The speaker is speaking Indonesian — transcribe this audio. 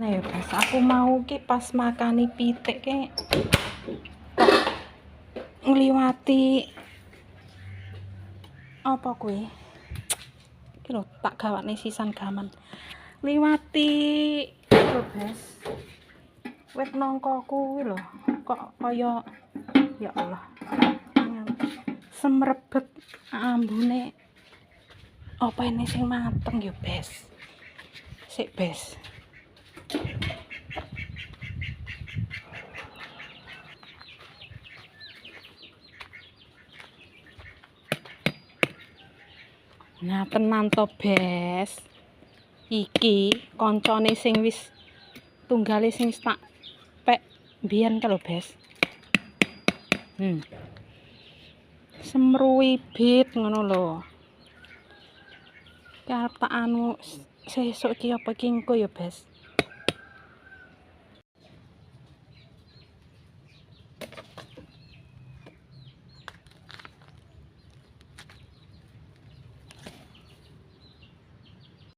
Nah ya Bes, aku mau ki pas makani pitik ki ngliwati apa kuwi? Iki lho tak gawane sisan gaman. Liwati lho Bes. Wit nangka kuwi lho. Kok kaya ya Allah. Semrebet ambune. Apa ini sing mateng ya Bes? Sik Bes. Nah tenan to Bes. Iki koncone sing wis tunggale sing tak pek mbiyen ka lho Bes. Semruwibit ngono lho. Ki arep tak anu sesuk iki apa ki engko ya Bes.